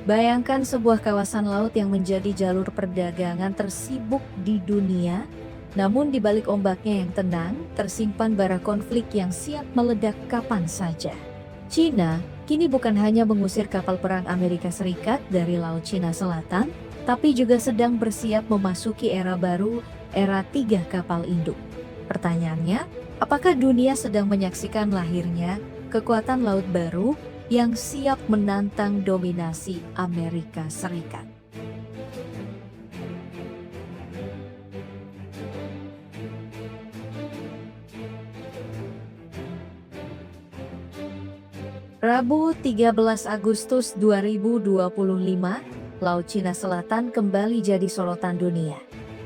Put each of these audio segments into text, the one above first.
Bayangkan sebuah kawasan laut yang menjadi jalur perdagangan tersibuk di dunia, namun di balik ombaknya yang tenang, tersimpan bara konflik yang siap meledak kapan saja. Cina kini bukan hanya mengusir kapal perang Amerika Serikat dari Laut Cina Selatan, tapi juga sedang bersiap memasuki era baru, era tiga kapal induk. Pertanyaannya, apakah dunia sedang menyaksikan lahirnya kekuatan laut baru yang siap menantang dominasi Amerika Serikat? Rabu 13 Agustus 2025, Laut Cina Selatan kembali jadi sorotan dunia.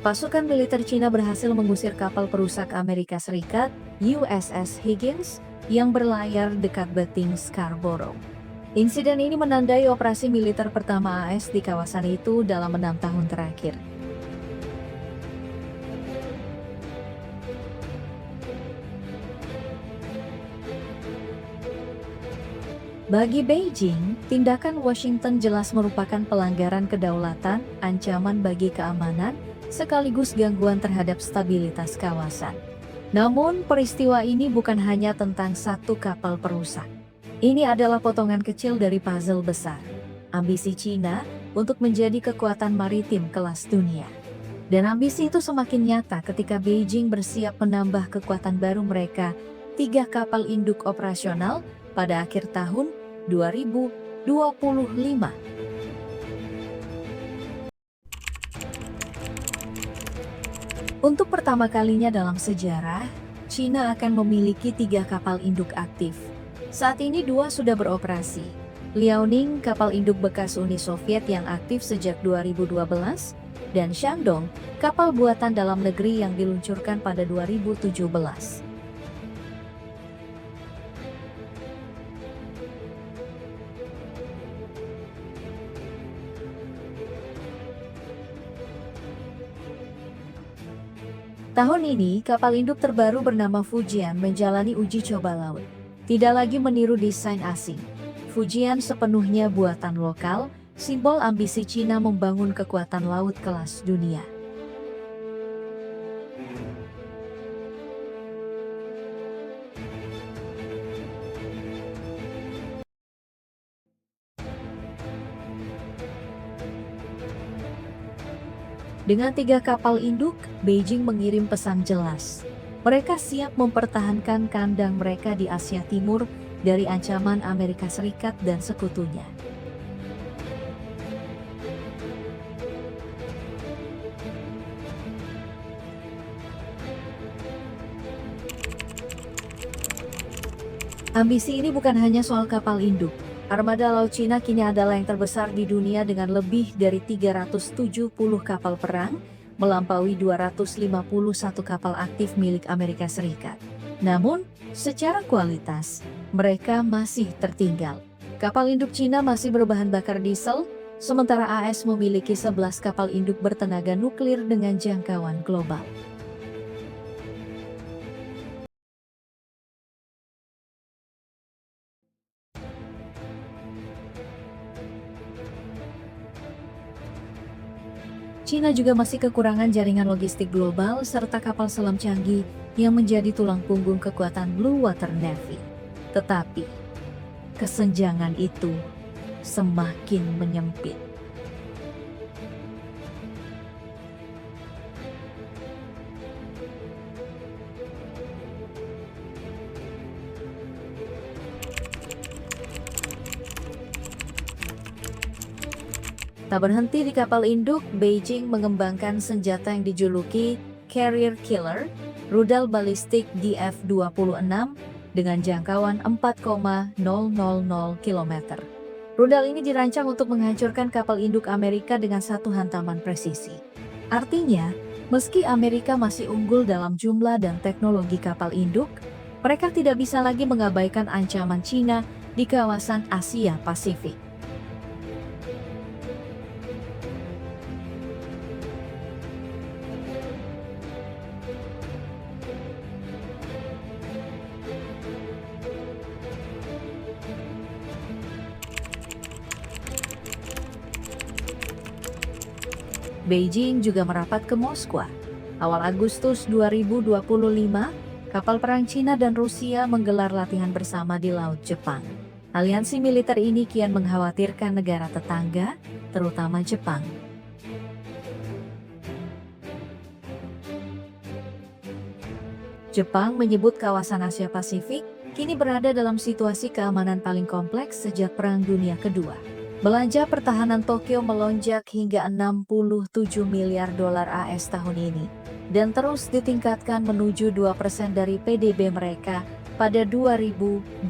Pasukan militer Cina berhasil mengusir kapal perusak Amerika Serikat, USS Higgins, yang berlayar dekat beting Scarborough. Insiden ini menandai operasi militer pertama AS di kawasan itu dalam 6 tahun terakhir. Bagi Beijing, tindakan Washington jelas merupakan pelanggaran kedaulatan, ancaman bagi keamanan, sekaligus gangguan terhadap stabilitas kawasan. Namun, peristiwa ini bukan hanya tentang satu kapal perusak. Ini adalah potongan kecil dari puzzle besar, ambisi Cina untuk menjadi kekuatan maritim kelas dunia. Dan ambisi itu semakin nyata ketika Beijing bersiap menambah kekuatan baru mereka, 3 kapal induk operasional pada akhir tahun 2025. Untuk pertama kalinya dalam sejarah, Cina akan memiliki 3 kapal induk aktif. Saat ini 2 sudah beroperasi. Liaoning, kapal induk bekas Uni Soviet yang aktif sejak 2012, dan Shandong, kapal buatan dalam negeri yang diluncurkan pada 2017. Tahun ini, kapal induk terbaru bernama Fujian menjalani uji coba laut. Tidak lagi meniru desain asing. Fujian sepenuhnya buatan lokal, simbol ambisi Cina membangun kekuatan laut kelas dunia. Dengan 3 kapal induk, Beijing mengirim pesan jelas. Mereka siap mempertahankan kandang mereka di Asia Timur dari ancaman Amerika Serikat dan sekutunya. Ambisi ini bukan hanya soal kapal induk. Armada Laut Cina kini adalah yang terbesar di dunia dengan lebih dari 370 kapal perang, melampaui 251 kapal aktif milik Amerika Serikat. Namun, secara kualitas, mereka masih tertinggal. Kapal induk Cina masih berbahan bakar diesel, sementara AS memiliki 11 kapal induk bertenaga nuklir dengan jangkauan global. Cina juga masih kekurangan jaringan logistik global serta kapal selam canggih yang menjadi tulang punggung kekuatan Blue Water Navy. Tetapi, kesenjangan itu semakin menyempit. Tak berhenti di kapal induk, Beijing mengembangkan senjata yang dijuluki Carrier Killer, rudal balistik DF-26 dengan jangkauan 4,000 km. Rudal ini dirancang untuk menghancurkan kapal induk Amerika dengan satu hantaman presisi. Artinya, meski Amerika masih unggul dalam jumlah dan teknologi kapal induk, mereka tidak bisa lagi mengabaikan ancaman Cina di kawasan Asia Pasifik. Beijing juga merapat ke Moskwa. Awal Agustus 2025, kapal perang Cina dan Rusia menggelar latihan bersama di Laut Jepang. Aliansi militer ini kian mengkhawatirkan negara tetangga, terutama Jepang. Jepang menyebut kawasan Asia Pasifik kini berada dalam situasi keamanan paling kompleks sejak Perang Dunia Kedua. Belanja pertahanan Tokyo melonjak hingga 67 miliar dolar AS tahun ini dan terus ditingkatkan menuju 2% dari PDB mereka pada 2027.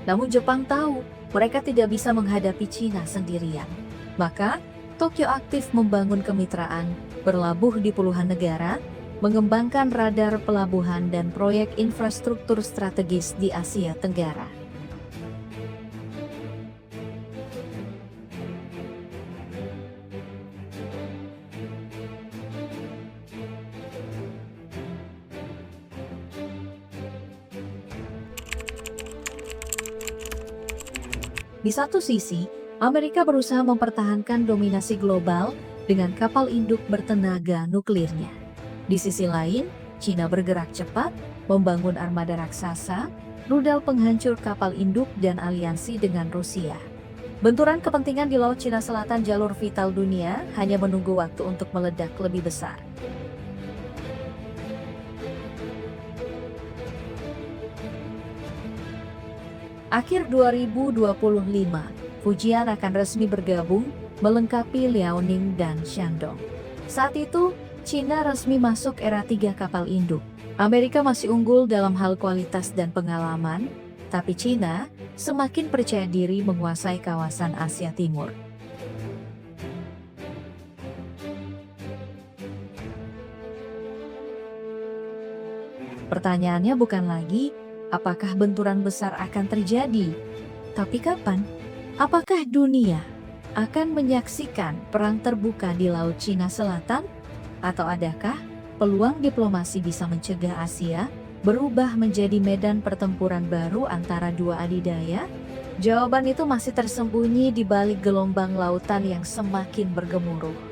Namun Jepang tahu mereka tidak bisa menghadapi Cina sendirian. Maka, Tokyo aktif membangun kemitraan, berlabuh di puluhan negara, mengembangkan radar pelabuhan dan proyek infrastruktur strategis di Asia Tenggara. Di satu sisi, Amerika berusaha mempertahankan dominasi global dengan kapal induk bertenaga nuklirnya. Di sisi lain, Cina bergerak cepat, membangun armada raksasa, rudal penghancur kapal induk dan aliansi dengan Rusia. Benturan kepentingan di Laut Cina Selatan, jalur vital dunia, hanya menunggu waktu untuk meledak lebih besar. Akhir 2025, Fujian akan resmi bergabung, melengkapi Liaoning dan Shandong. Saat itu, Cina resmi masuk era 3 kapal induk. Amerika masih unggul dalam hal kualitas dan pengalaman, tapi Cina semakin percaya diri menguasai kawasan Asia Timur. Pertanyaannya bukan lagi, apakah benturan besar akan terjadi? Tapi kapan? Apakah dunia akan menyaksikan perang terbuka di Laut Cina Selatan? Atau adakah peluang diplomasi bisa mencegah Asia berubah menjadi medan pertempuran baru antara dua adidaya? Jawaban itu masih tersembunyi di balik gelombang lautan yang semakin bergemuruh.